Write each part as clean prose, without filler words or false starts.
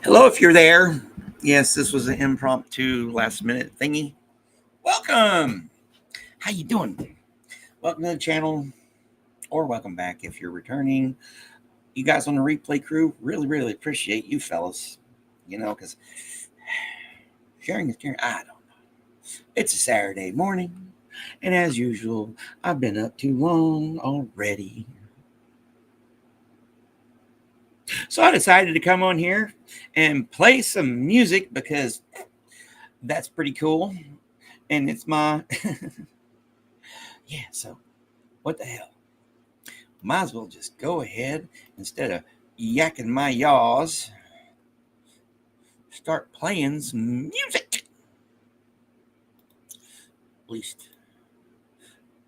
Hello, if you're there. Yes, this was an impromptu last minute thingy. Welcome. How you doing? Welcome to the channel, or welcome back if you're returning. You guys on the replay crew, really appreciate you fellas. Because sharing is caring. I don't know. It's a Saturday morning, and as usual, I've been up too long already. So I decided to come on here and play some music because that's pretty cool. And it's my so what the hell? Might as well just go ahead instead of yakking my yaws. Start playing some music. At least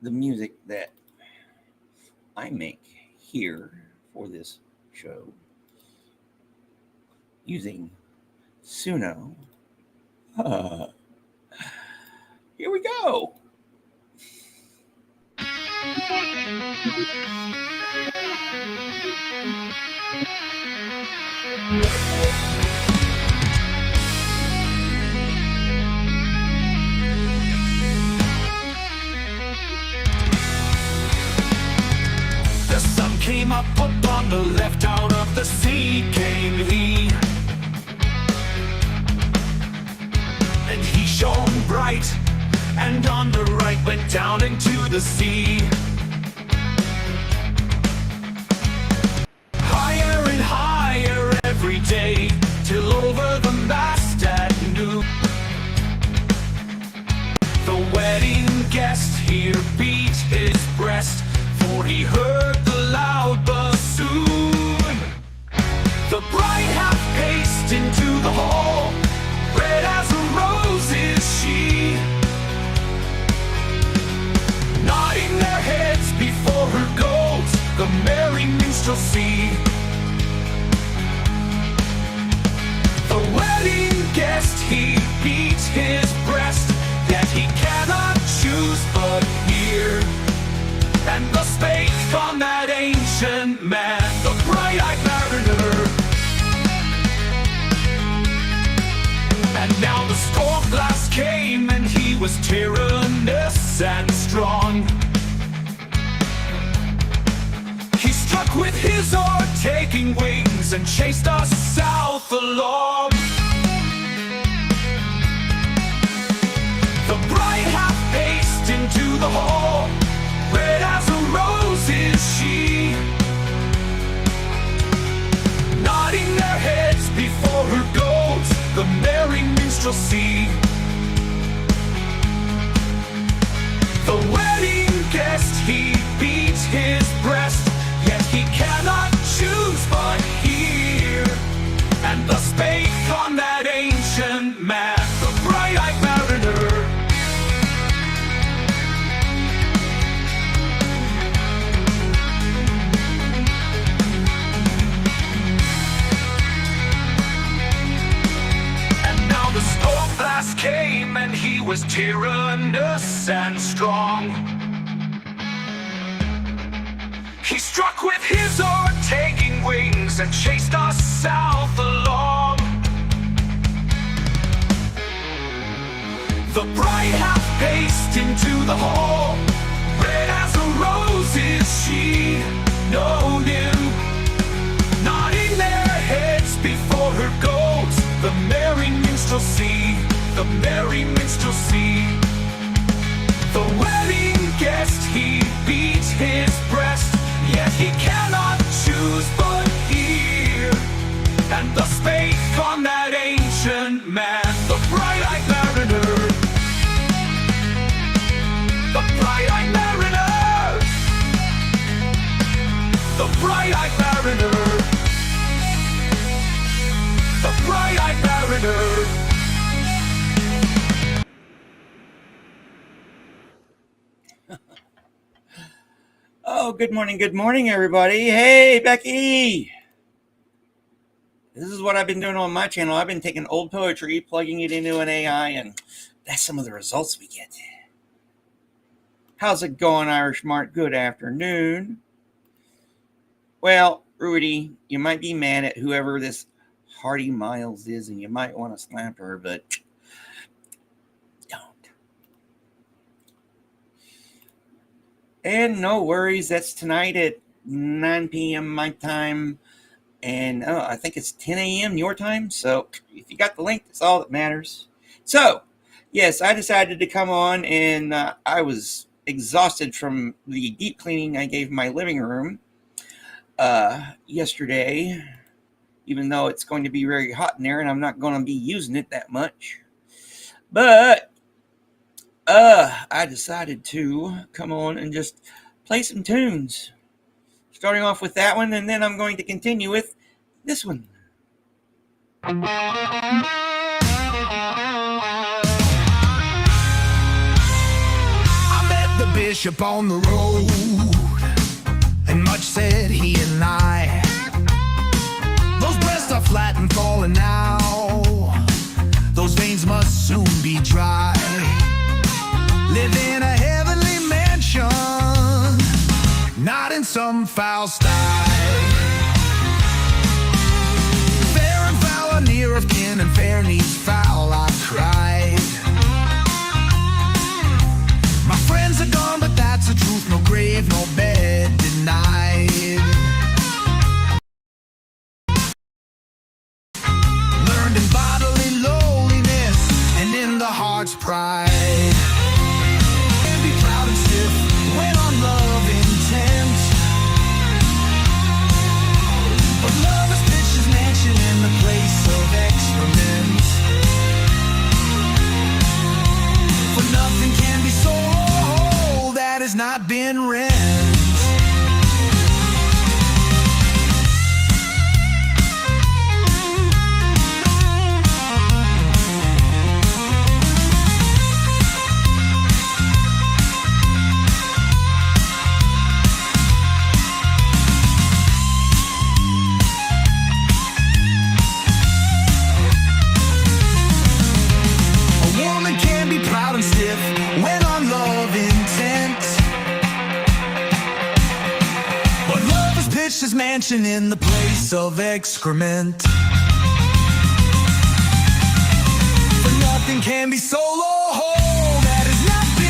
the music that I make here for this show using Suno. Here we go. The sun came up upon the left, out of the sea came he, and he shone bright, and on the right went down into the sea. Higher and higher every day, till over the mast at noon, the wedding guest here beat his breast, for he heard the loud bassoon. The bride hath paced into the hall, red as a rose is she, nodding their heads before her goes the merry minstrelsy. The wedding guest he beat his breast, yet he cannot choose but hear. And thus spake on that ancient man, the bright-eyed mariner. And now the storm blast came, and he was tyrannous and strong. He struck with his oar, taking wings, and chased us south along. The bride hath paced into the hall, red as a rose is she, nodding their heads before her goes the merry minstrelsy. The wedding guest he beat his breast, yet he cannot choose but hear. And thus spake on that ancient man, the bright-eyed mariner. The storm blast came, and he was tyrannous and strong. He struck with his oar, taking wings, and chased us south along. The bride hath paced into the hall, red as a rose is she, no new, nodding their heads before her goes the merry minstrelsy, the merry minstrelsy. The wedding guest he beat his breast, yet he cannot choose but hear. And thus spake on that ancient man, the bright-eyed mariner. The bright-eyed mariner. The bright-eyed mariner. The bright-eyed mariner. Oh, good morning, everybody. Hey, Becky. This is what I've been doing on my channel. I've been taking old poetry, plugging it into an AI, and that's some of the results we get. How's it going, Irish Mart? Good afternoon. Well, Rudy, you might be mad at whoever this party Miles is, and you might want to slap her, but don't. And no worries, that's tonight at 9 p.m. my time, and I think it's 10 a.m. your time. So if you got the link, that's all that matters. So yes, I decided to come on, and I was exhausted from the deep cleaning I gave my living room yesterday, even though it's going to be very hot in there and I'm not going to be using it that much. But I decided to come on and just play some tunes, starting off with that one, and then I'm going to continue with this one. The bishop on the road, and much said he and I. Those breasts are flat and falling now, those veins must soon be dry. Live in a heavenly mansion, not in some foul sty. Fair and foul are near of kin, and fair needs foul, I cried. My friends are gone, but that's the truth. No grave, no bed denied. Learned in bodily lowliness and in the heart's pride. And be proud and stiff when on love intent. But love is pitched mansion in the place of excrement. For nothing can be sold that has not been rent. His mansion in the place of excrement. For nothing can be sold or whole that has not been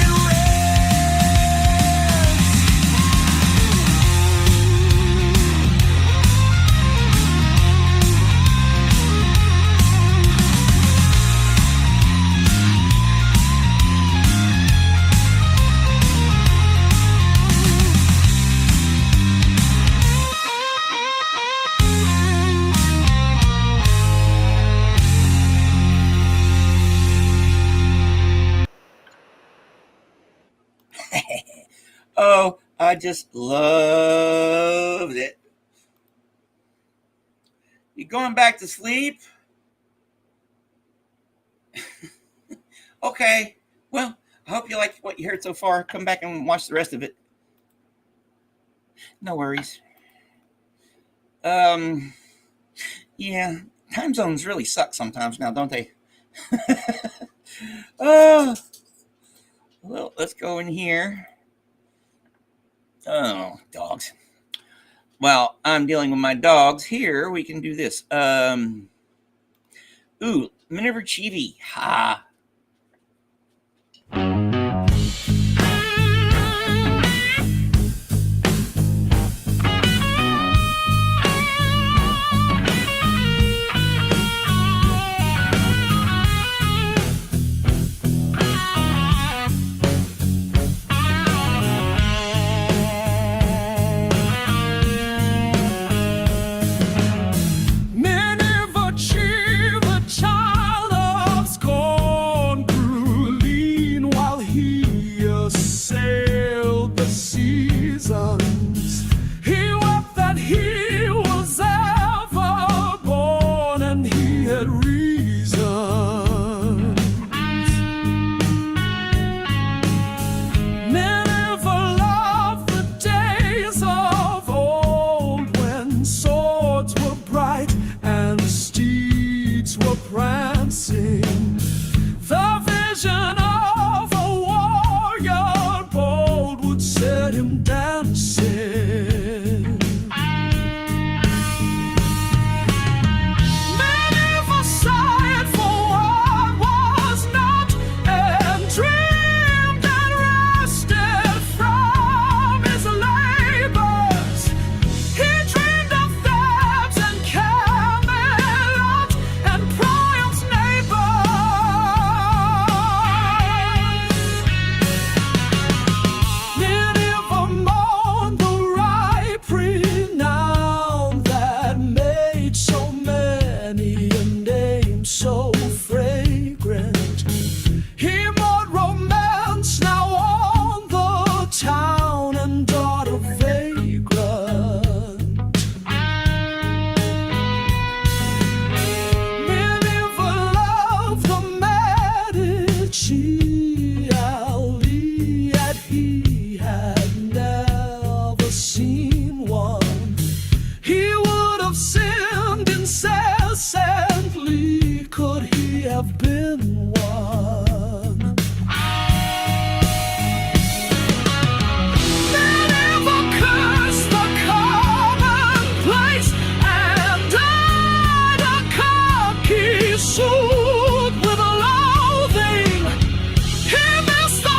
Oh, I just loved it. You going back to sleep? Okay. Well, I hope you like what you heard so far. Come back and watch the rest of it. No worries. Yeah, time zones really suck sometimes now, don't they? Well, let's go in here. Oh, dogs. While I'm dealing with my dogs here, we can do this. Minerva Chivi. Ha. Minerva, child of scorn. have sinned incessantly. Could he have been one? Never cursed the commonplace and died a cocky suit with loathing. He missed the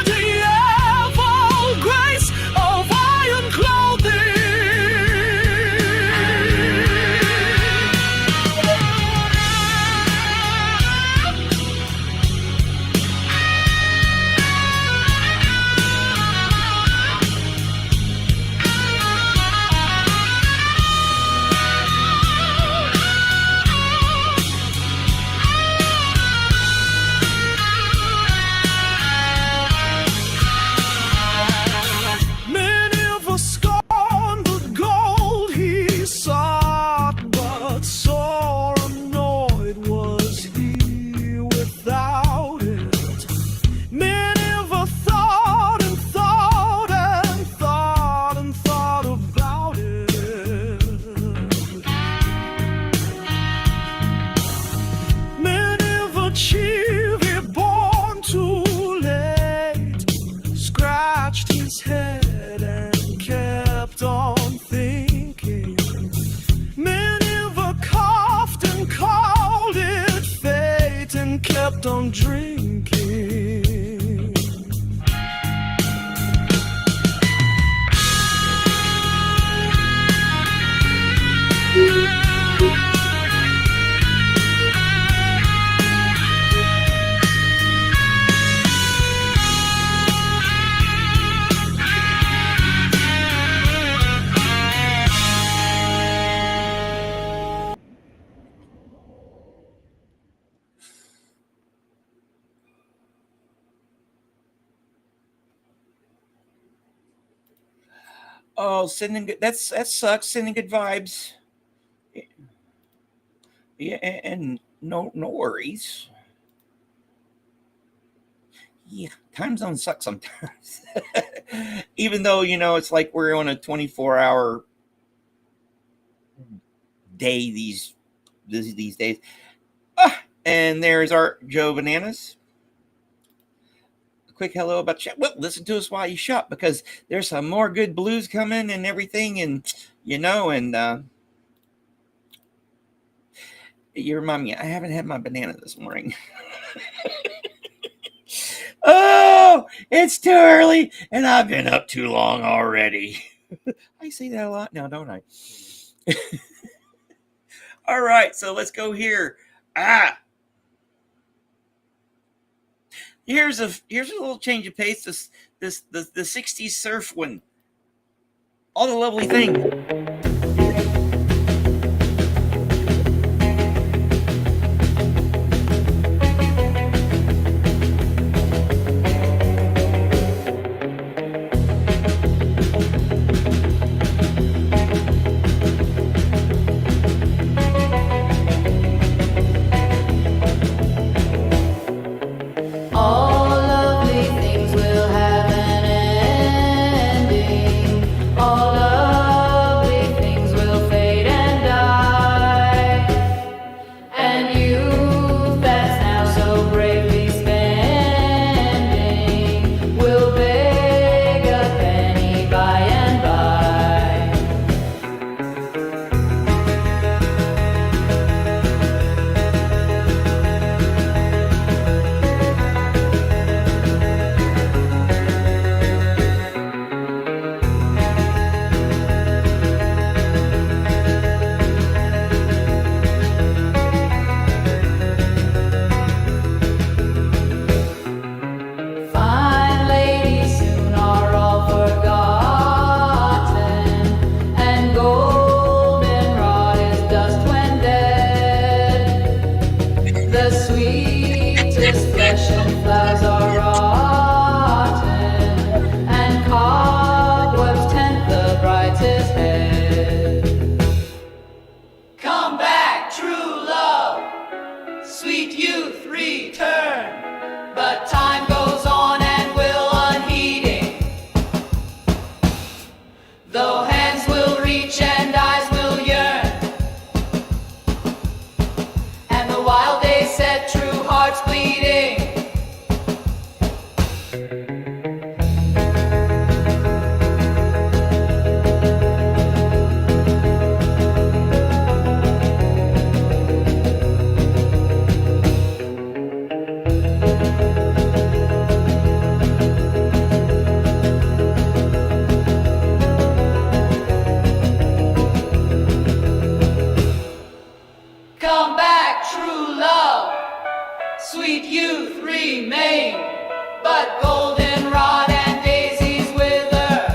medieval grace of iron clothing. Many of us scorned the gold he sought, but sore annoyed was he without it. Many of us thought and thought and thought and thought about it. Many of a chivy born too late scratched his head and kept on thinking. Many of a coughed and called it fate and kept on drinking. Oh, sending good. That sucks. Sending good vibes. Yeah, and no worries. Yeah, time zone sucks sometimes. Even though it's like we're on a 24-hour day these days. And there's our Joe Bananas. A quick hello about chat. Well, listen to us while you shop because there's some more good blues coming and everything, and you remind me I haven't had my banana this morning. Oh, it's too early, and I've been up too long already. I say that a lot now, don't I? All right, so let's go here. Here's a little change of pace. The 60s surf one. All the lovely thing. All lovely things will have an ending. All lovely sweet youth remain, but goldenrod and daisies wither,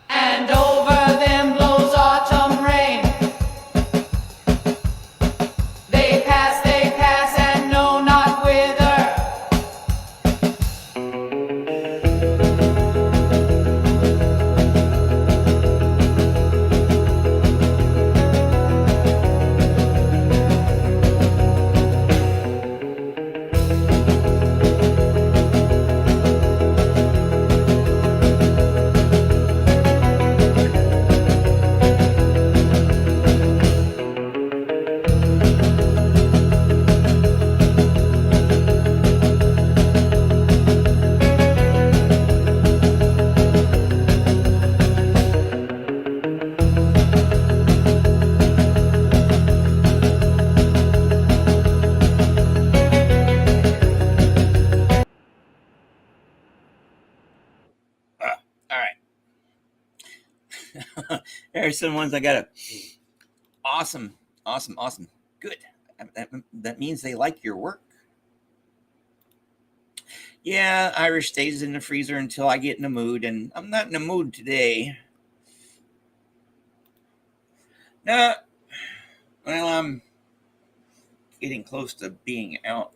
and over them blows autumn rain. They pass, and know not whither. All right. There's some ones I got to. Awesome. Good. That means they like your work. Yeah, Irish stays in the freezer until I get in the mood, and I'm not in the mood today. No, well, I'm getting close to being out.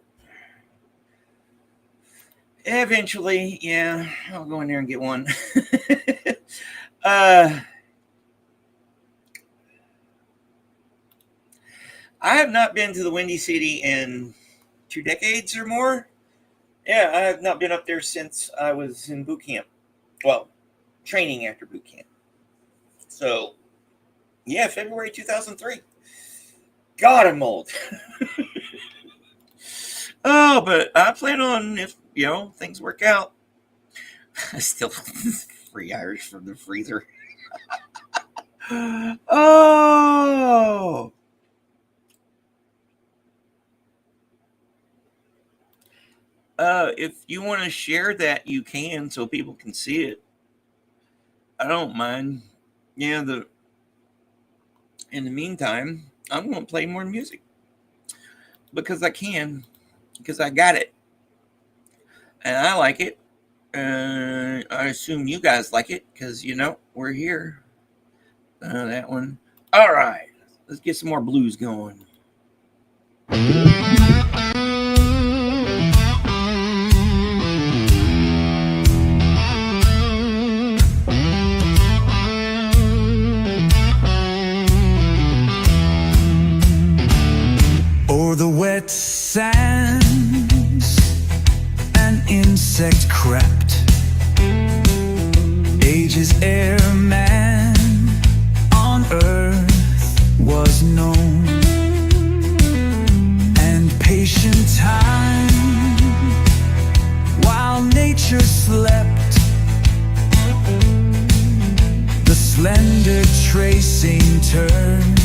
Eventually, yeah, I'll go in there and get one. I have not been to the Windy City in 2 decades or more. Yeah, I have not been up there since I was in boot camp. Well, training after boot camp. So, yeah, February 2003. God, I'm old. Oh, but I plan on, if, things work out. Still free Irish from the freezer. Oh! If you want to share that, you can, so people can see it. I don't mind. Yeah, in the meantime, I'm going to play more music. Because I can. Because I got it. And I like it. I assume you guys like it. Because, we're here. That one. All right. Let's get some more blues going. O'er the wet sands an insect crept, ages ere man on earth was known, and patient time while nature slept, the slender tracing turned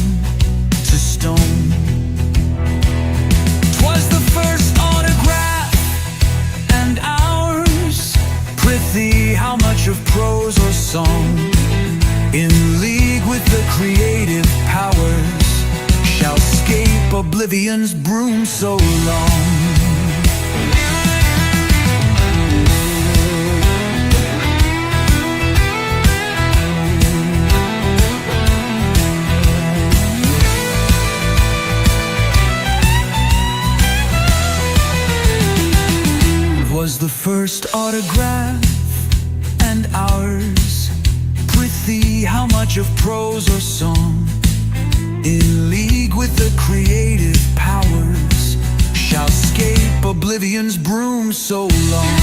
to stone. 'Twas the first autograph, and ours. Prithee, how much of prose or song, in league with the creative powers, shall scape oblivion's broom so long? 'Twas the first autograph, and ours. Prithee, how much of prose or song, in league with the creative powers, shall scape oblivion's broom so long?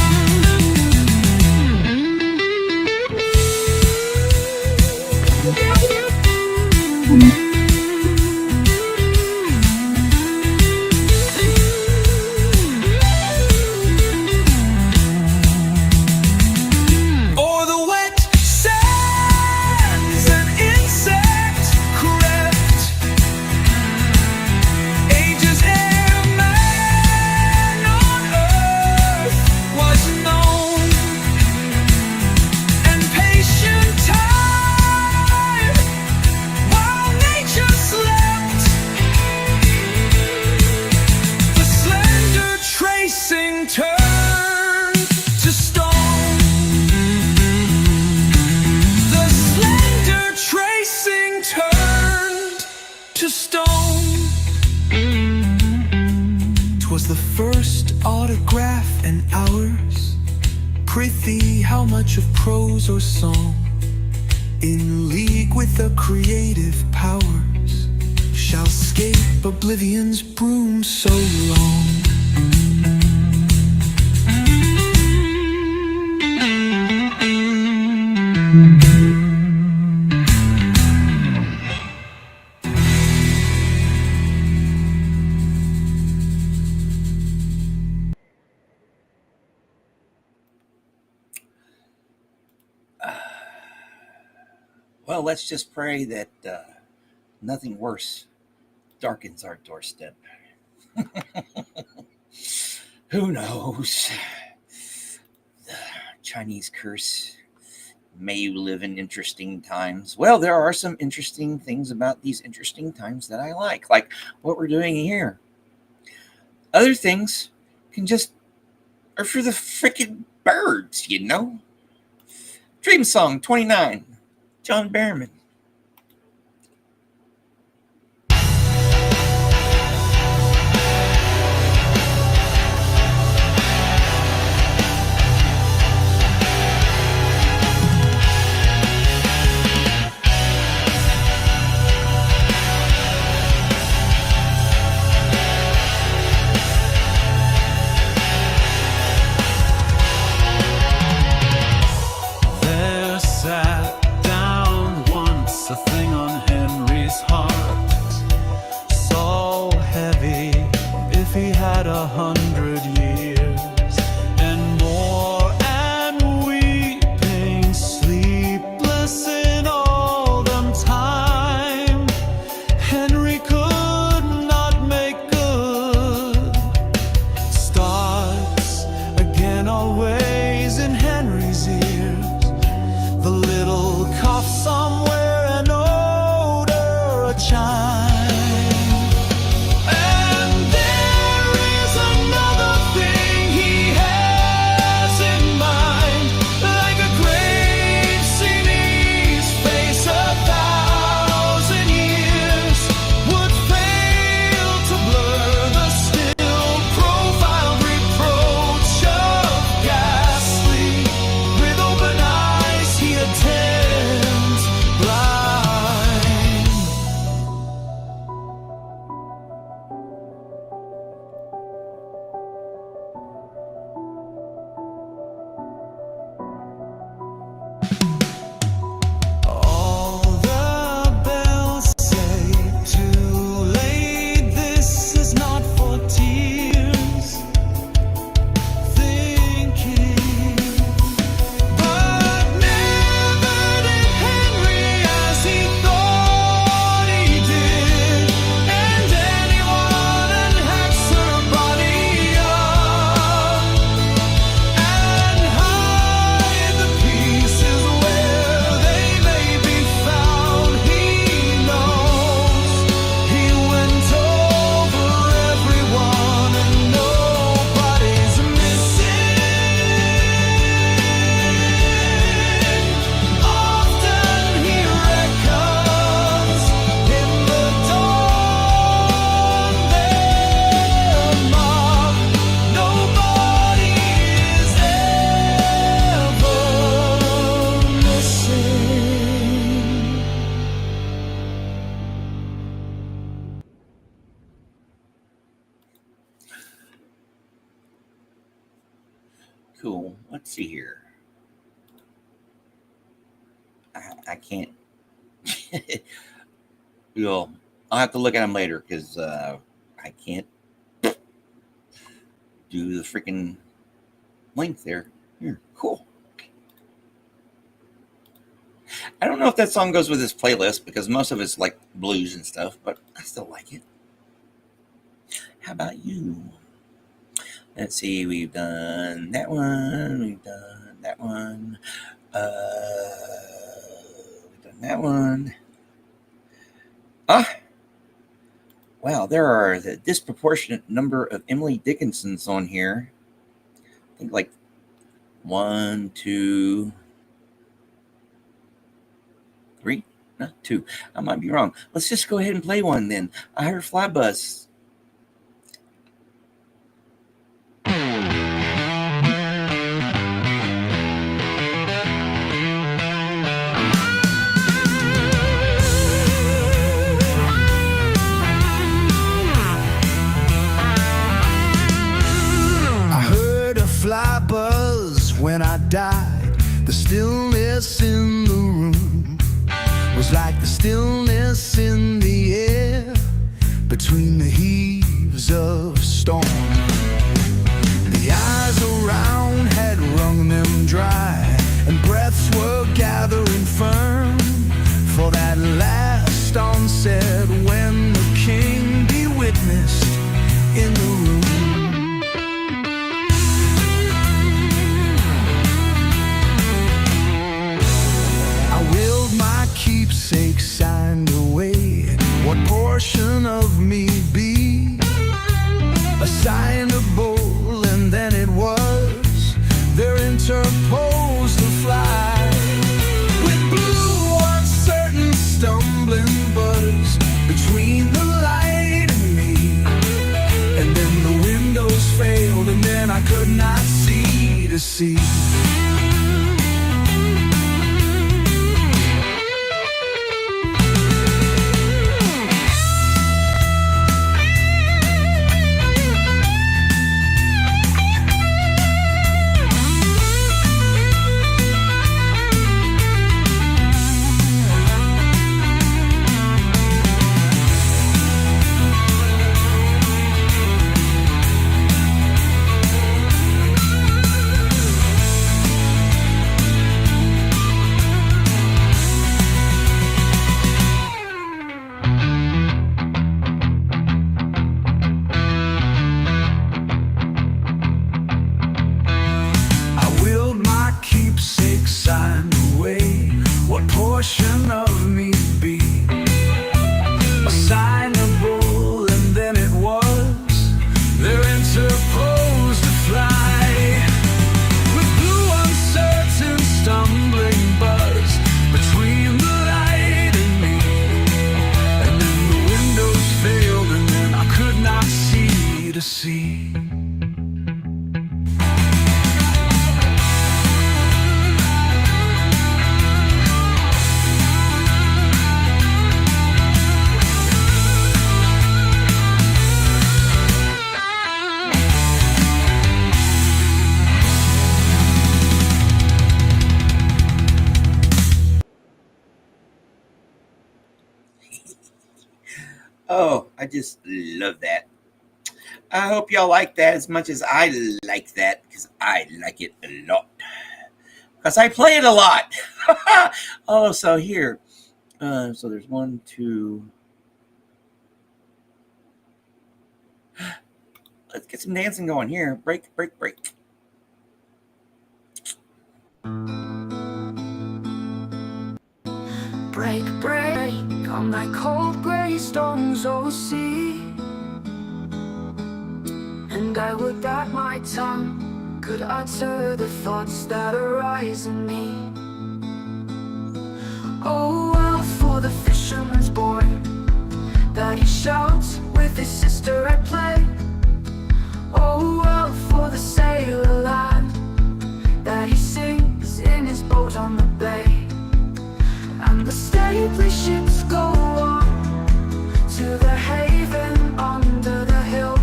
to stone. 'Twas the first autograph and ours. Prithee, how much of prose or song, in league with the creative powers, shall scape oblivion's broom so long? Well, let's just pray that nothing worse darkens our doorstep. Who knows? The Chinese curse. May you live in interesting times. Well, there are some interesting things about these interesting times that I like what we're doing here. Other things are for the freaking birds, you know? Dream Song 29, John Barrowman. Cool. Let's see here. I can't. I'll have to look at them later because I can't do the freaking link there. Here, cool. I don't know if that song goes with this playlist because most of it's like blues and stuff, but I still like it. How about you? Let's see, we've done that one, we've done that one, we've done that one. Wow, there are the disproportionate number of Emily Dickinsons on here. I think like 1, 2, 3, Not 2. I might be wrong. Let's just go ahead and play one then. I heard Fly Bus. Fly buzz when I died. The stillness in the room was like the stillness in the air between the heaves of storm. The eyes around had wrung them dry, and breaths were gathering firm for that last onset when the king be witnessed in the room. Keepsake signed away. What portion of me be assignable? And then it was there interposed the fly with blue uncertain stumbling buzz between the light and me. And then the windows failed, and then I could not see to see. Portion of me be assignable, and then it was there interposed to fly with blue uncertain stumbling buzz between the light and me. And then the windows failed, and then I could not see to see. Oh, I just love that. I hope y'all like that as much as I like that, because I like it a lot. Because I play it a lot. Oh, so here. So there's 1, 2. Let's get some dancing going here. Break, break, break. Break, break on that cold grey stone's sea. And I would that my tongue could utter the thoughts that arise in me. Oh, well, for the fisherman's boy that he shouts with his sister at play. Oh, well, for the sailor lad that he sings in his boat on the bay. And the stately ships go on to the haven under the hill.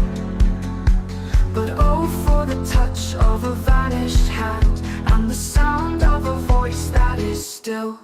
But oh, for the touch of a vanished hand and the sound of a voice that is still.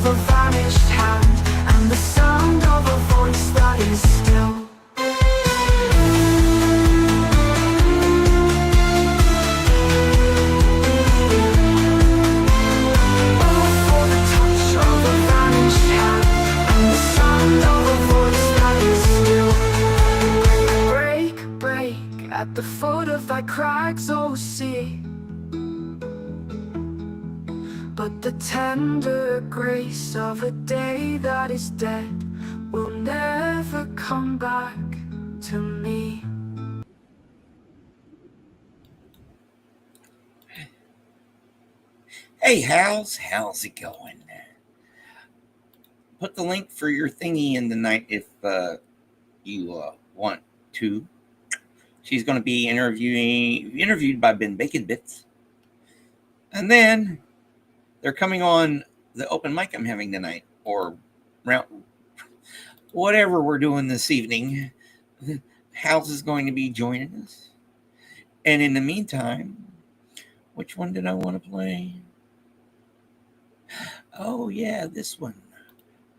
of a vanished hand, and the sound of a voice that is still. Oh, for the touch of a vanished hand, and the sound of a voice that is still. Break, break at the foot of thy crags, O sea. But the tender grace of a day that is dead will never come back to me. Hey, how's it going? Put the link for your thingy in the night if you want to. She's going to be interviewed by Ben Bacon Bits, and then they're coming on the open mic I'm having tonight, or round, whatever we're doing this evening. House is going to be joining us. And in the meantime, which one did I want to play? Oh, yeah, this one.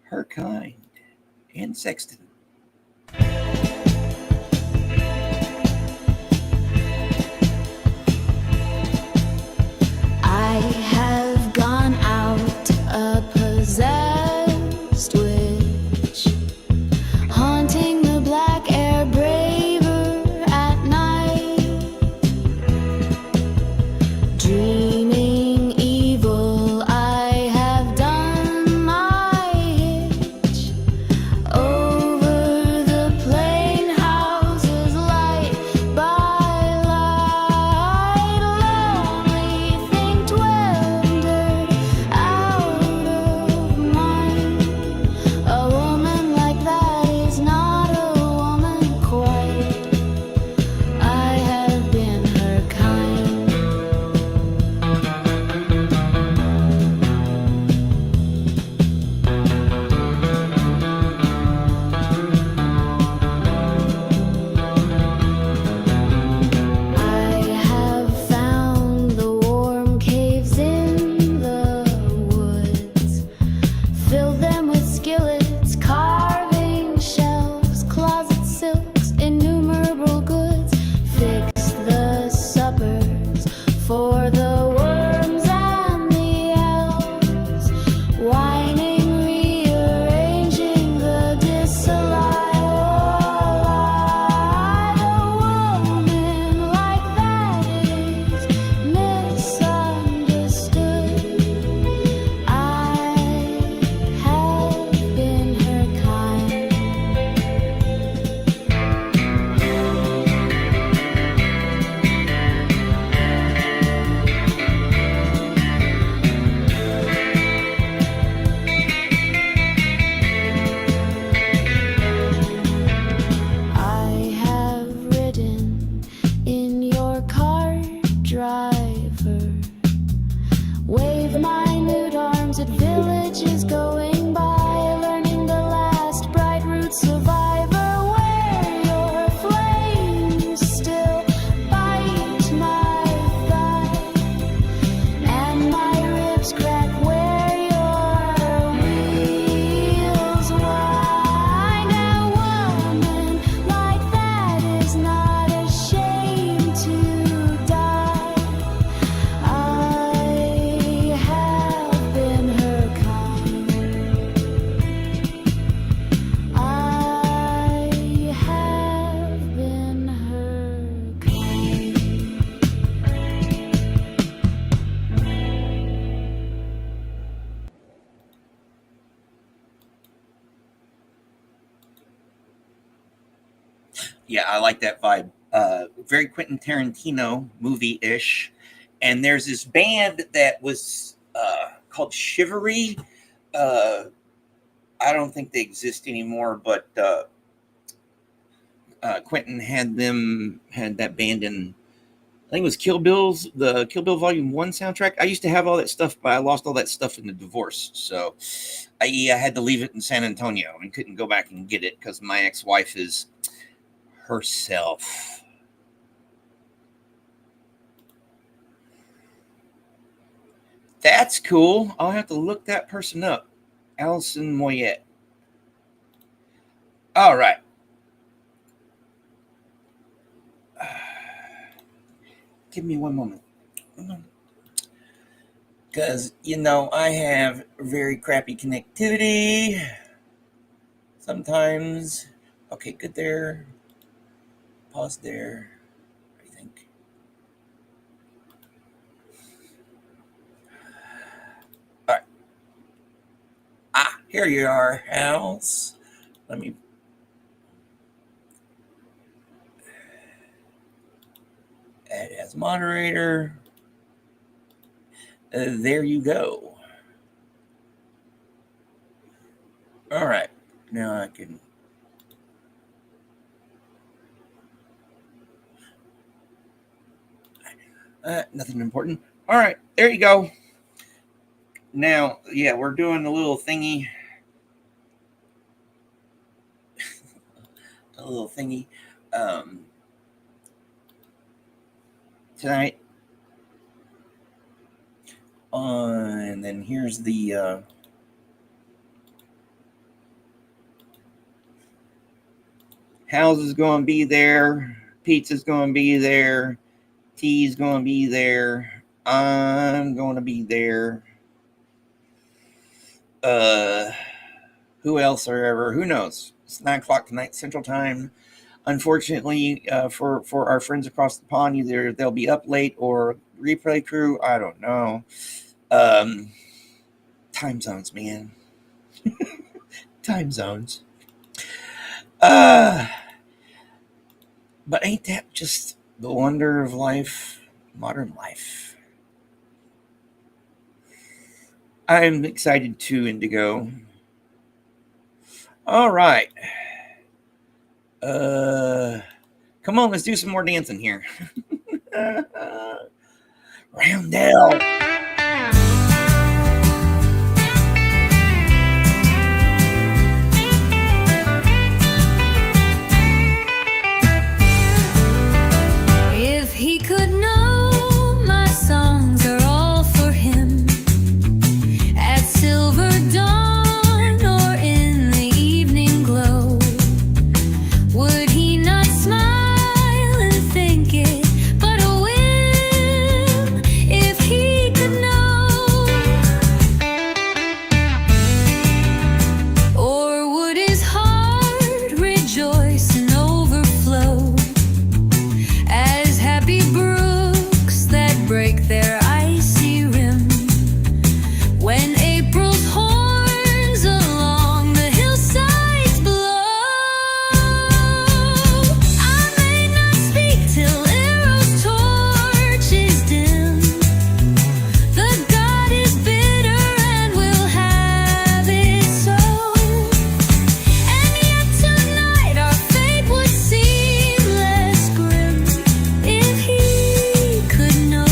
Her Kind and Sexton. I have gone out a possessed witch, haunting the black air braver at night, dreaming evil. I have done my hitch over the plain houses, light by light. Lonely thing wandered out of mind. A woman like that is not a woman quite. I have been her kind. I have found the warm caves in the woods, filled them with skillets, carving shelves, closet silks, innumerable goods, fixed the suppers for the worms and the elves, whining, rearranging the disalive. A woman like that is misunderstood. I have been her kind. I have ridden in your car, driver. Wave my nude arms at villages going by, learning the last bright root survivor. Where your flames still bite my thigh, and my ribs crack where your wheels whine. A woman like that is not ashamed to die. I have been her kind. I have been her kind. Yeah, I like that vibe. Very Quentin Tarantino movie-ish. And there's this band that was called Shivery. I don't think they exist anymore, but Quentin had that band in, I think it was the Kill Bill Volume 1 soundtrack. I used to have all that stuff, but I lost all that stuff in the divorce. So I had to leave it in San Antonio and couldn't go back and get it because my ex-wife is herself. That's cool. I'll have to look that person up. Allison Moyet. All right. Give me one moment. Because, I have very crappy connectivity. Sometimes. Okay, good there. Pause there, I think. All right. Here you are, House. Let me add as moderator. There you go. All right. Now I can. Nothing important. All right. There you go. Now, yeah, we're doing a little thingy. Tonight. And then here's the house is going to be there. Pizza's going to be there. Tea's going to be there. I'm going to be there. Who else or ever? Who knows? It's 9:00 tonight, Central Time. Unfortunately, for our friends across the pond, either they'll be up late or replay crew. I don't know. Time zones, man. Time zones. But ain't that just the wonder of life, modern life? I'm excited too, Indigo. All right. Come on, let's do some more dancing here. Roundel. If he could know my songs are all for him at silver dawn or in the evening glow, would he not smile and think it but a whim if he could know? Or would his heart rejoice and overflow as happy brooks that break their icy rim when April's horns along the hillsides blow? I may not speak till Eros' torch is dim. The god is bitter and will have it so. And yet tonight our fate would seem less grim if he could know.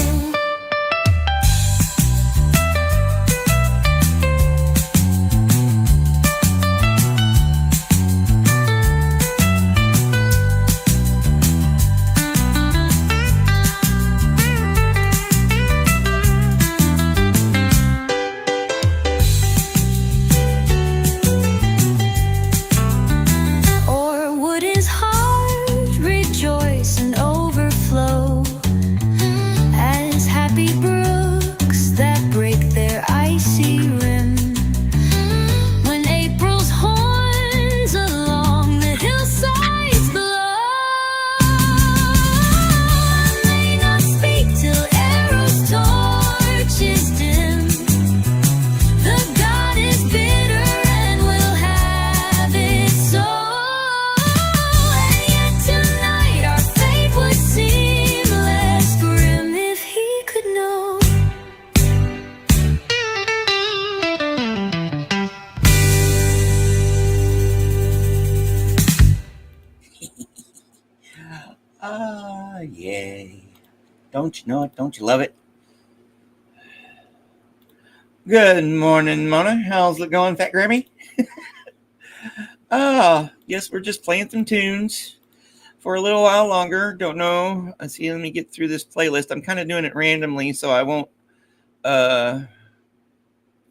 Or would his heart rejoice and overflow as happy brooks that break their icy rim when April's horns along the hillsides blow? I may not speak till Eros' torch is dim. The god is bitter and will have it so. And yet tonight our fate would seem less grim if he could know. Yay. Don't you know it? Don't you love it? Good morning, Mona. How's it going, Fat Grammy? Yes, we're just playing some tunes for a little while longer. Don't know. Let's see, let me get through this playlist. I'm kind of doing it randomly, so I won't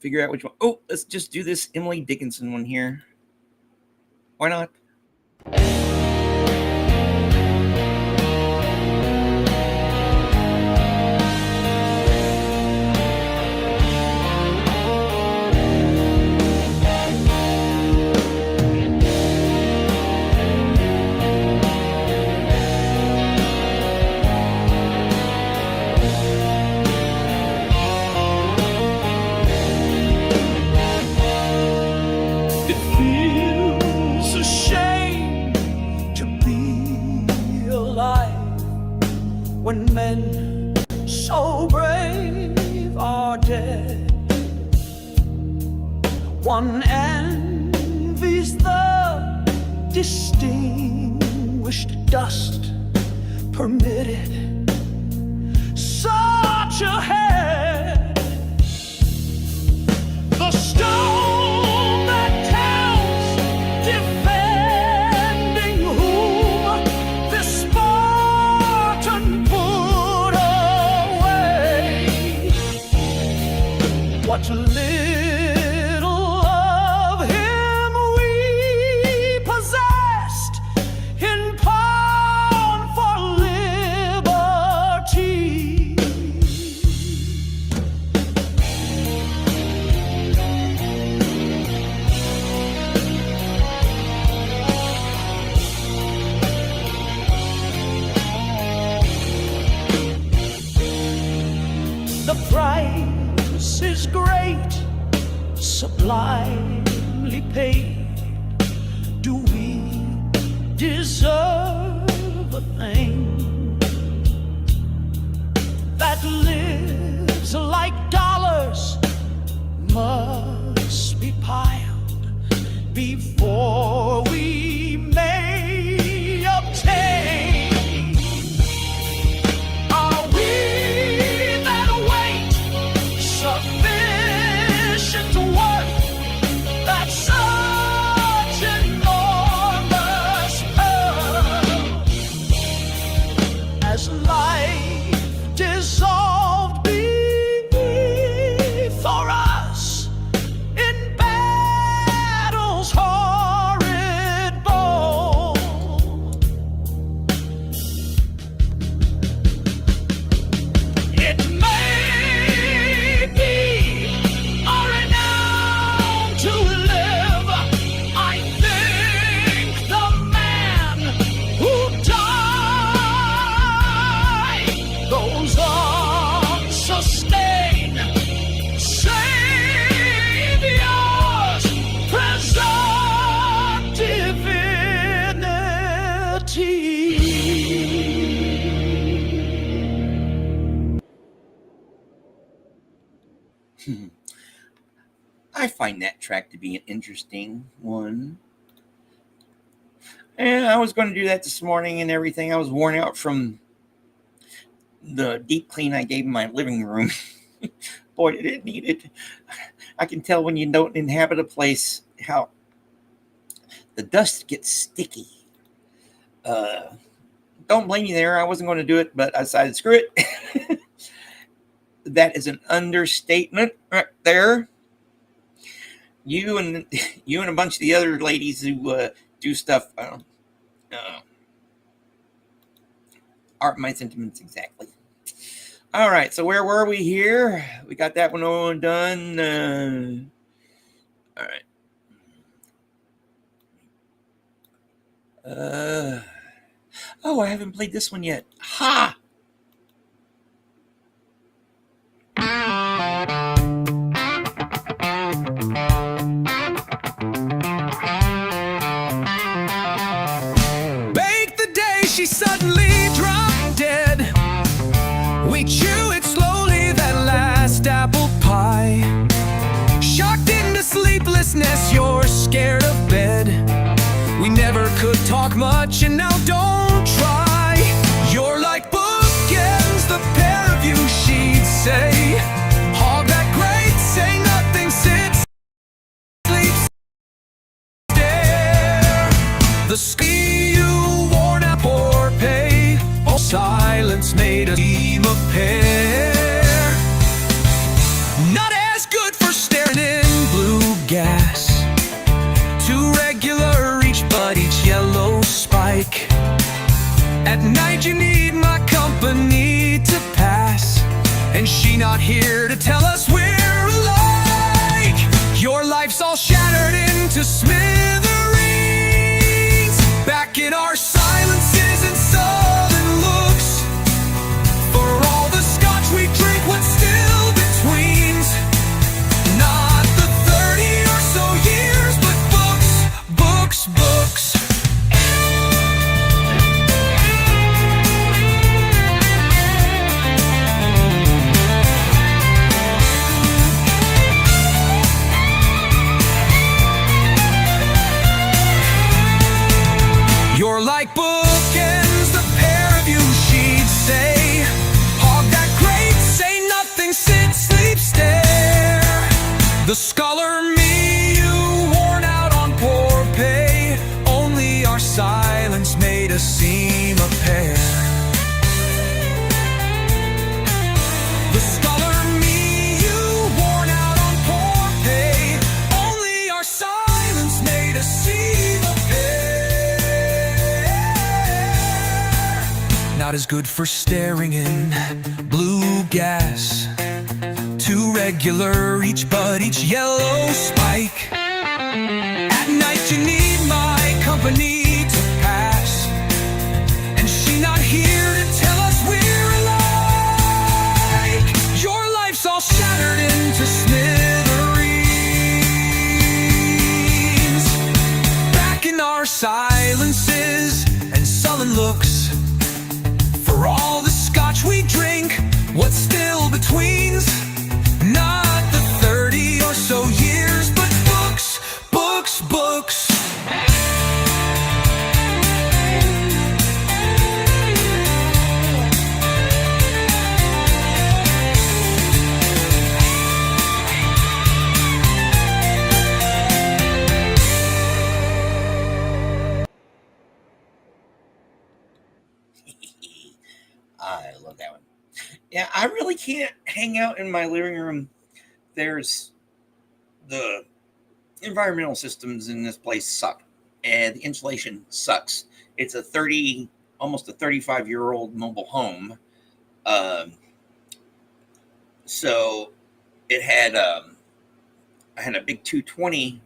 figure out which one. Oh, let's just do this Emily Dickinson one here. Why not? It feels a shame to be alive when men so brave are dead. One envies the distinguished dust permitted such a head. The stone that tells, defending whom this Spartan put away. What little of him we possessed in pawn for liberty. The price is great, sublimely paid. Do we deserve a thing that lives like dollars must be piled before we may obtain? Are we that weight sufficient worth that such enormous pearl as life dissolved before us in battle's horrid bowl? It may be our renown to live. I think the man who died goes unsustained. Saviors preserve divinity. I find that track to be an interesting one. And I was going to do that this morning and everything. I was worn out from the deep clean I gave in my living room. Boy, did it need it. I can tell when you don't inhabit a place how the dust gets sticky. Don't blame me there. I wasn't going to do it, but I decided, screw it. That is an understatement right there. You and a bunch of the other ladies who do stuff aren't my sentiments exactly. All right, so where were we here? We got that one all done. All right. Oh, I haven't played this one yet. Ha! Bake the day she suddenly dropped dead. We chew it slowly, that last apple pie. Shocked into sleeplessness, you're scared of bed. We never could talk much, and now don't try. You're like bookends, the pair of you, she'd say. Hog that great, say nothing, sit, sleep, stare. The ski you worn out poor pay. Oh, silence made a team of pair. Not as good for staring At night you need my company to pass, and she not here to tell us we're alike. Your life's all shattered into smithereens. Back in our silences and sullen looks, for all the scotch we drink, what's still betweens? Not the 30 or so years, but books, books, books. You're like bookends, the pair of you, she'd say. Hog that crate, say nothing, sit, sleep, stare. The scholar me, you worn out on poor pay. Only our silence made us seem a pair. The scholar me, you worn out on poor pay. Only our silence made us seem a pair. Not as good for staring in blue gas. Too regular, each bud, each yellow spike. At night you need my company to pass, and she not here to tell us we're alike. Your life's all shattered into smithereens. Back in our silences and sullen looks, for all the scotch we drink, what's still betweens? Not the 30 or so years, but books, books, books. I love that one. Yeah, I really can't hang out in my living room. There's the environmental systems in this place suck, and the insulation sucks. It's a almost a 35-year-old mobile home. So it had I had a big 220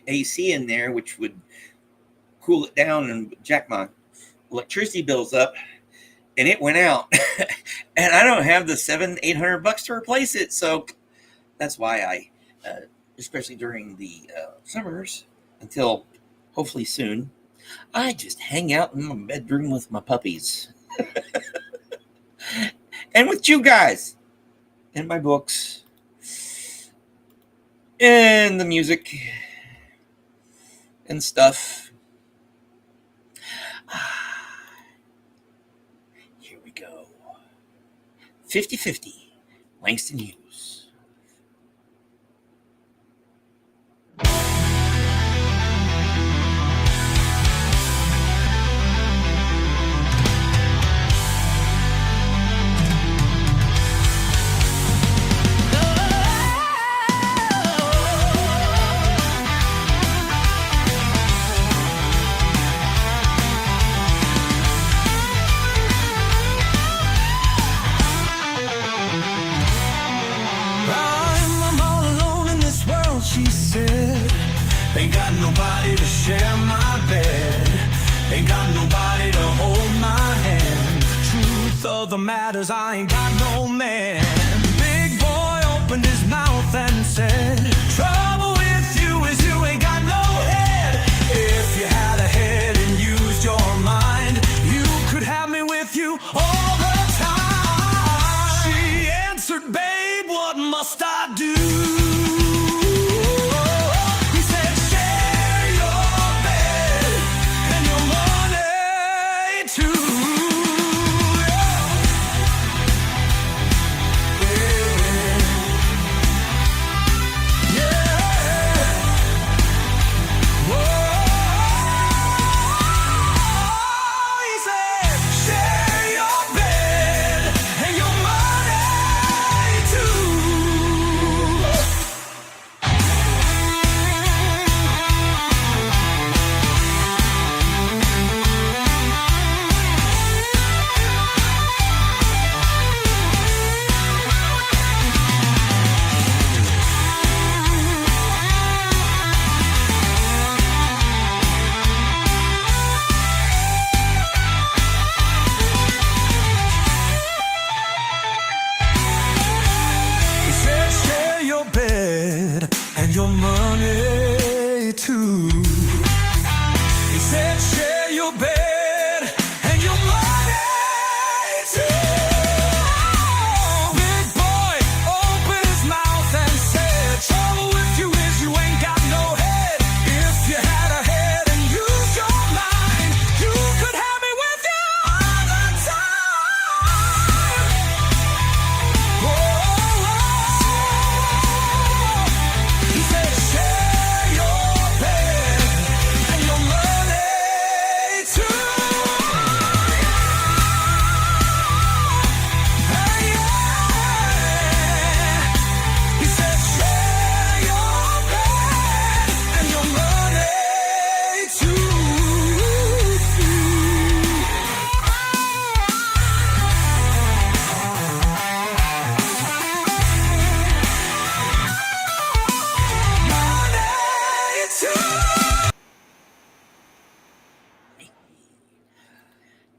AC in there, which would cool it down and jack my electricity bills up. And it went out, and I don't have the $700-800 to replace it. So that's why I, especially during the summers, until hopefully soon, I just hang out in my bedroom with my puppies and with you guys and my books and the music and stuff. Here we go. 50-50, Langston Hughes. I'm all alone in this world, she said. Ain't got nobody to share my bed. Ain't got nobody to hold my hand. Truth of the matters, I ain't got no man. Big boy opened his mouth and said, trouble with you is you ain't got no head. If you had a head and used your mind, you could have me with you all the time. She answered, babe, what must I do? He said, share your bed and your money too. Yeah.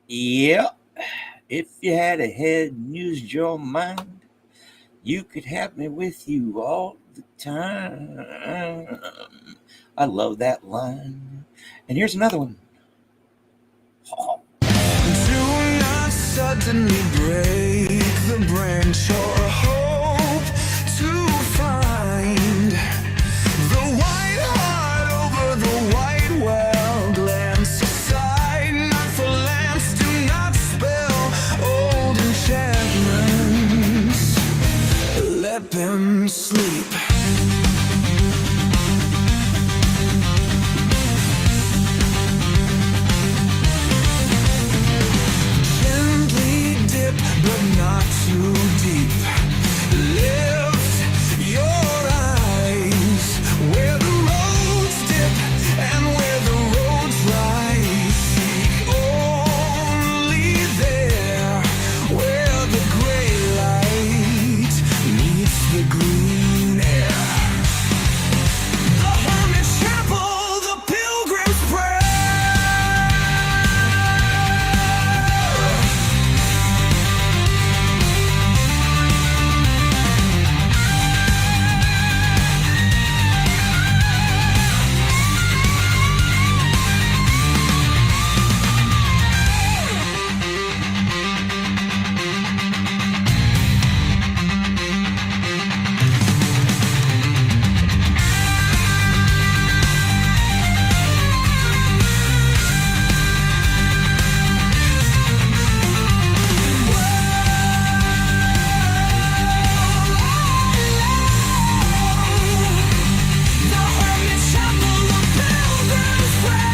Yep. If you had a head and used your mind, you could have me with you all the time. I love that line. And here's another one. Oh, Do not suddenly break the branch or hope to find the white hart over the white well. Glance aside, not for lamps, do not spell old enchantments. Let them sleep. Gently dip, but not too deep. Lift your eyes where the roads dip and where the roads rise. Seek only there where the gray light meets the green air. The hermit chapel, the pilgrim's prayer. The hermit chapel, the pilgrim's prayer.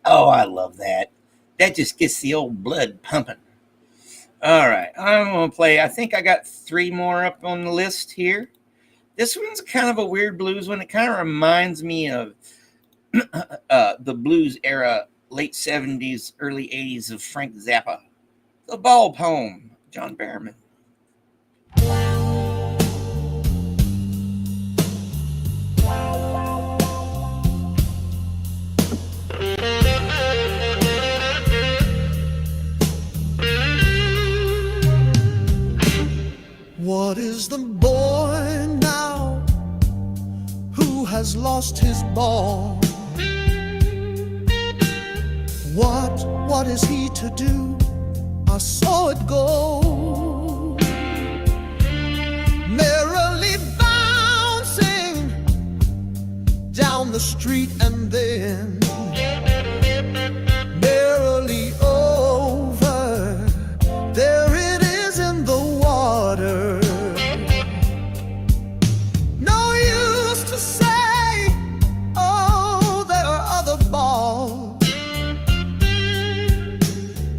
oh, I love that. That just gets the old blood pumping. All right, I'm going to play. I think I got 3 more up on the list here. This one's kind of a weird blues one. It kind of reminds me of the blues era, late 70s, early 80s of Frank Zappa. The Ball Poem, John Barrowman. What is the boy now who has lost his ball? What is he to do? I saw it go, merrily bouncing down the street and then merrily over. There it is in the water. No use to say, oh, there are other balls.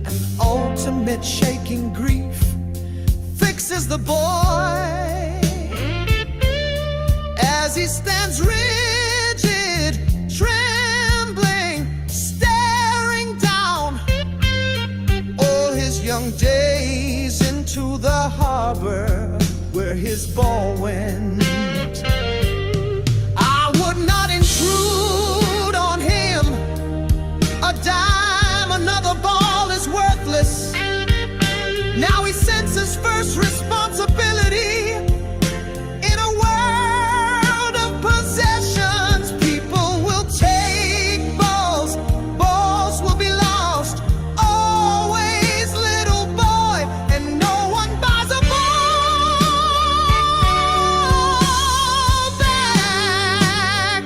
An ultimate shaking grief fixes the boy as he stands rigid, trembling, staring down all his young days into the harbor where his ball went. I would not intrude on him. A dime, another ball is worthless. Now he senses first responsibility. In a world of possessions, people will take balls. Balls will be lost. Always little boy, and no one buys a ball back.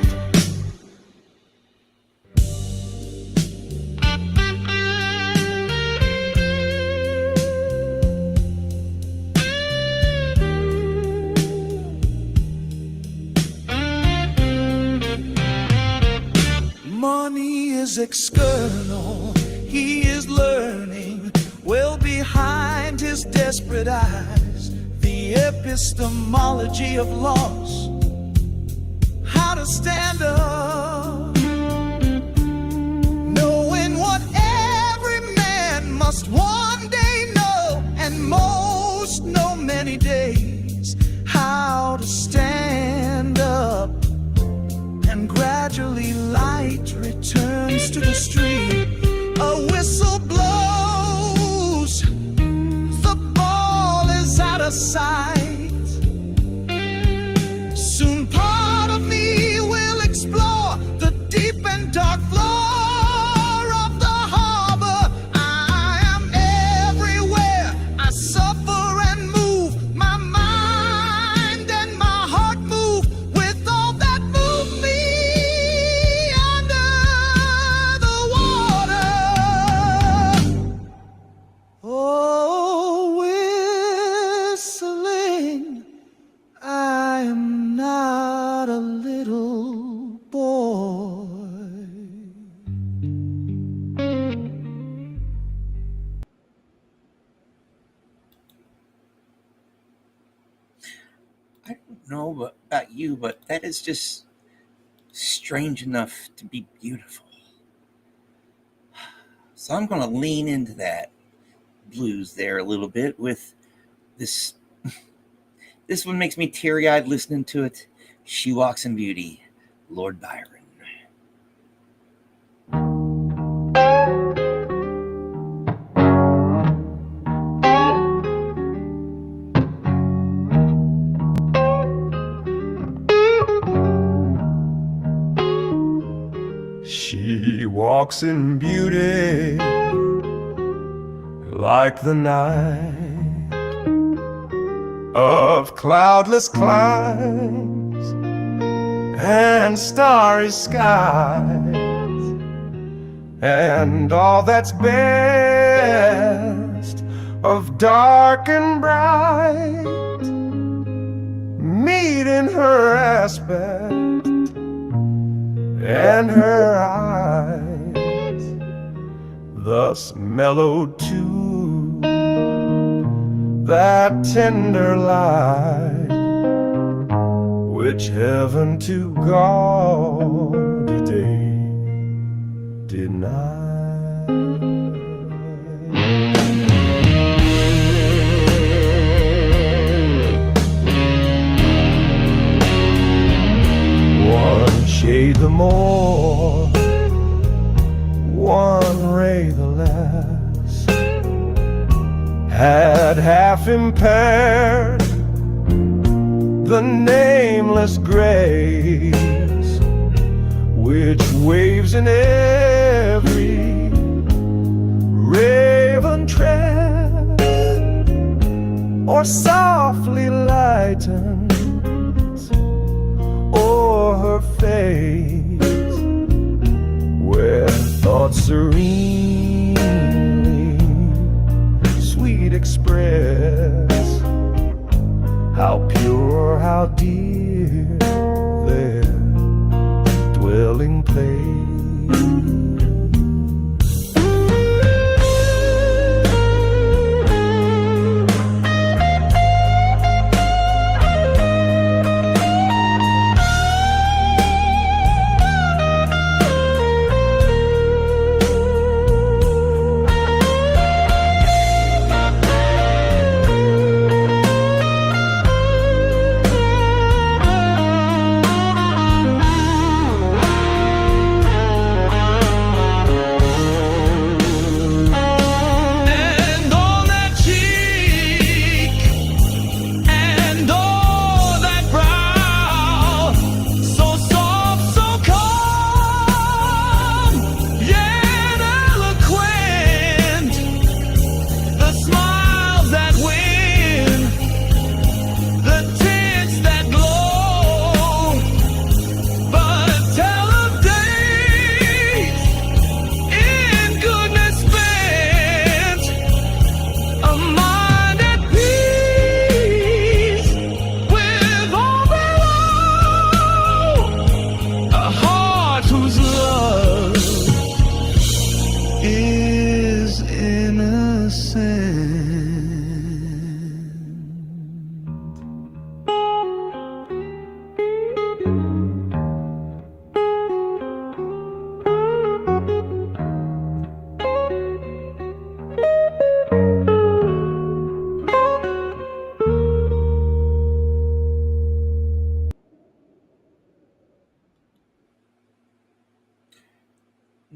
external, he is learning well behind his desperate eyes the epistemology of loss, how to stand up, knowing what every man must one day know, and most know many days, how to stand up. And gradually light returns to the street. A whistle blows, the ball is out of sight. Soon part of me will explore the deep and dark floor of the harbor. I am everywhere, I suffer and move. My mind and my heart move with all that move me under the water. Oh, whistling, I am not a little boy. I don't know about you, but that is just strange enough to be beautiful. So I'm going to lean into that blues there a little bit with this. This one makes me teary-eyed listening to it. She Walks in Beauty, Lord Byron. She walks in beauty like the night of cloudless climes and starry skies, and all that's best of dark and bright meet in her aspect and her eyes, thus mellowed to that tender light which heaven to gaudy day denied. One shade the more, one ray the less, had half impaired the nameless grace which waves in every raven tread, or softly lightens o'er her face, where thoughts serenely sweet express how pure, how dear their dwelling place.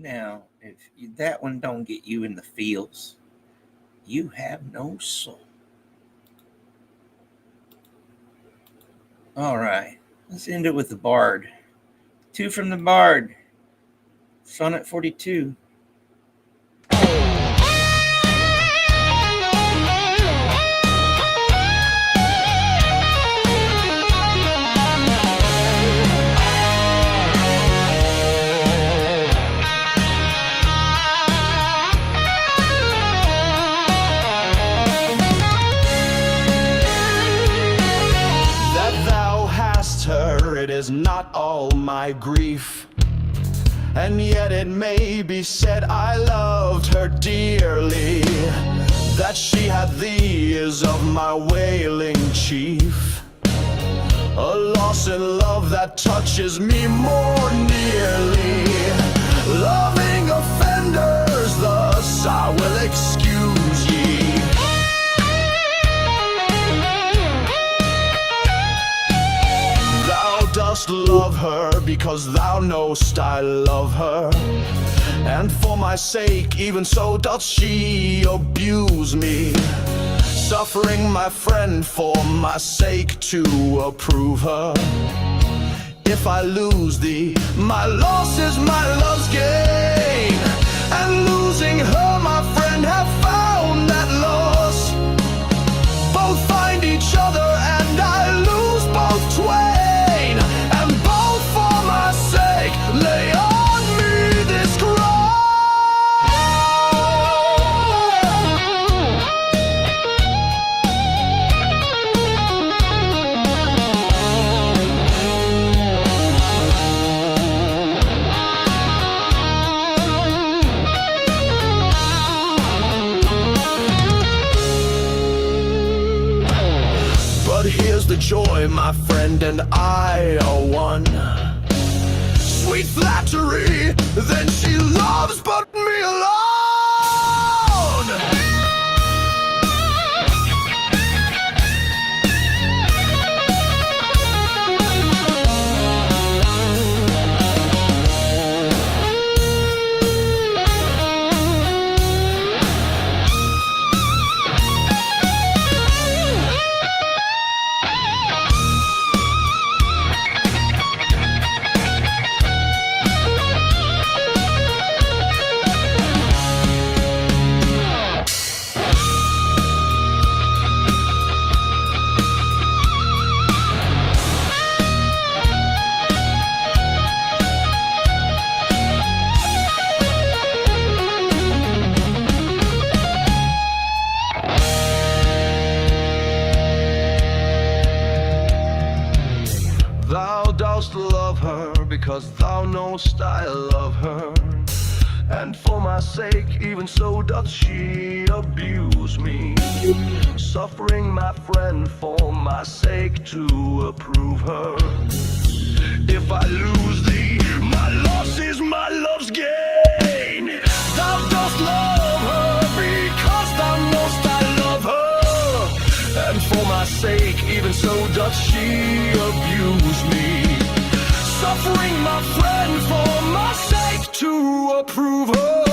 Now, if that one don't get you in the feels, you have no soul. All right, let's end it with the Bard. 2 from the Bard. Sonnet 42. It is not all my grief, and yet it may be said I loved her dearly, that she had thee is of my wailing chief, a loss in love that touches me more nearly. Loving offenders thus I will excuse ye. Dost love her because thou know'st I love her, and for my sake even so doth she abuse me, suffering my friend for my sake to approve her. If I lose thee, my loss is my love's gain, and losing her, my friend, have found that loss. Both find each other and I lose both twain. Lay on me this But here's the joy, my friend, and I are one. Sweet flattery, then she loves but me alone. Love her because thou know'st I love her, and for my sake even so doth she abuse me, suffering my friend for my sake to approve her. If I lose thee, my loss is my love's gain. Thou dost love her because thou know'st I love her, and for my sake even so doth she abuse me, suffering my friend for my sake to approve her.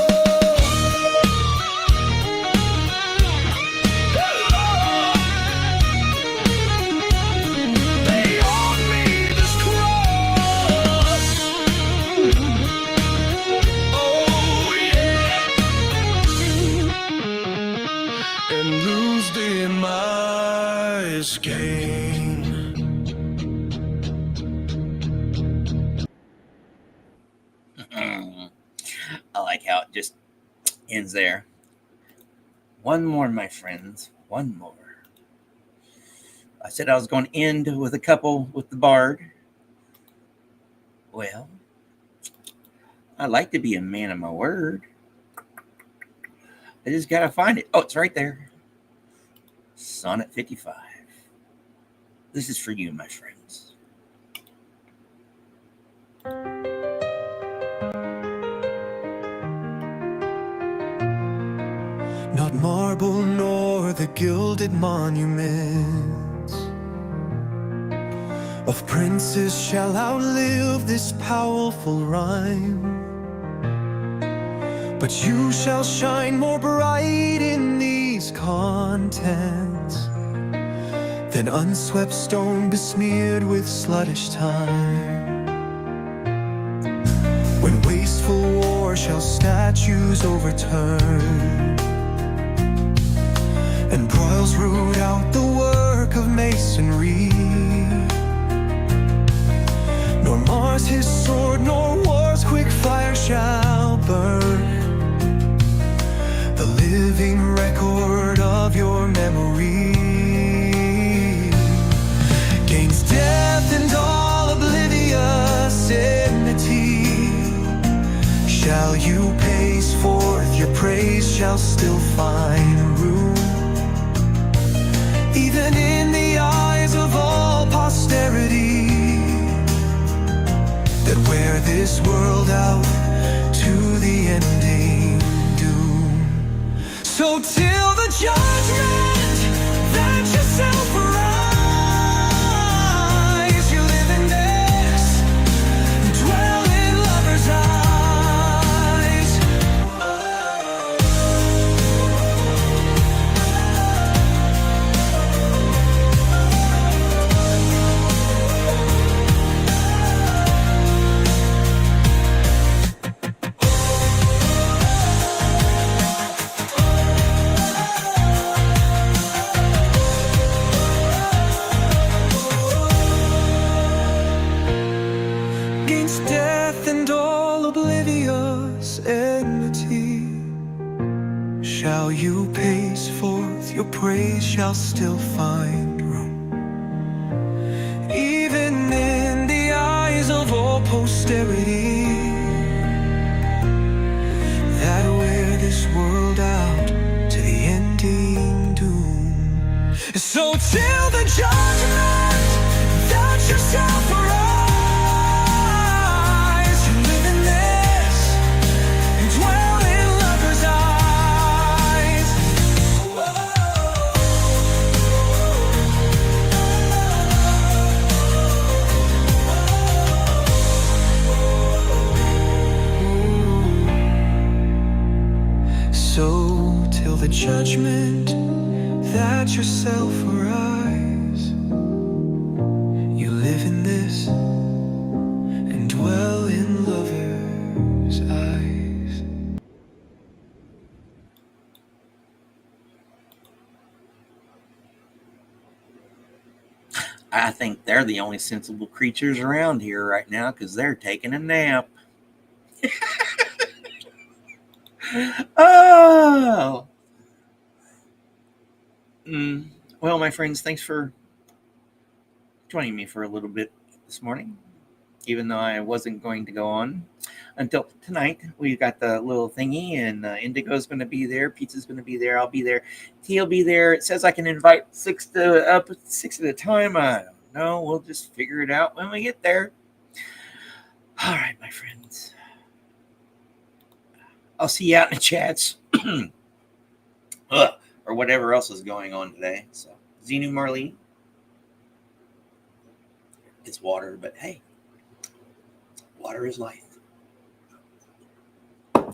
Lay on me this cross. Oh yeah. And lose thee my skein. I like how it just ends there. One more, my friends. One more. I said I was going to end with a couple with the Bard. Well, I like to be a man of my word. I just got to find it. Oh, it's right there. Sonnet 55. This is for you, my friends. Not marble nor the gilded monuments of princes shall outlive this powerful rhyme. But you shall shine more bright in these contents than unswept stone besmeared with sluggish time. When wasteful war shall statues overturn, and broils root out the work of masonry, nor Mars his sword, nor war's quick fire shall burn the living record of your memory. Gains death and all oblivious enmity, shall you pace forth, your praise shall still find room, even in the eyes of all posterity, that wear this world out to the ending doom. So till the judgment that yourself arise, you live in this, dwell in lovers' eyes. Against death and all oblivious enmity, shall you pace forth, your praise shall still find room, even in the eyes of all posterity, that wear this world out to the ending doom. So till the judgment that yourself arise, so till the judgment that yourself arise, you live in this and dwell in lovers' eyes. I think they're the only sensible creatures around here right now because they're taking a nap. Oh. Well, my friends, thanks for joining me for a little bit this morning, even though I wasn't going to go on until tonight. We've got the little thingy, and Indigo's going to be there. Pizza's going to be there. I'll be there. T will be there. It says I can invite six at a time. I don't know. We'll just figure it out when we get there. All right, my friends. I'll see you out in the chats. Or whatever else is going on today. So, Xenu Marlene. It's water, but hey, water is life.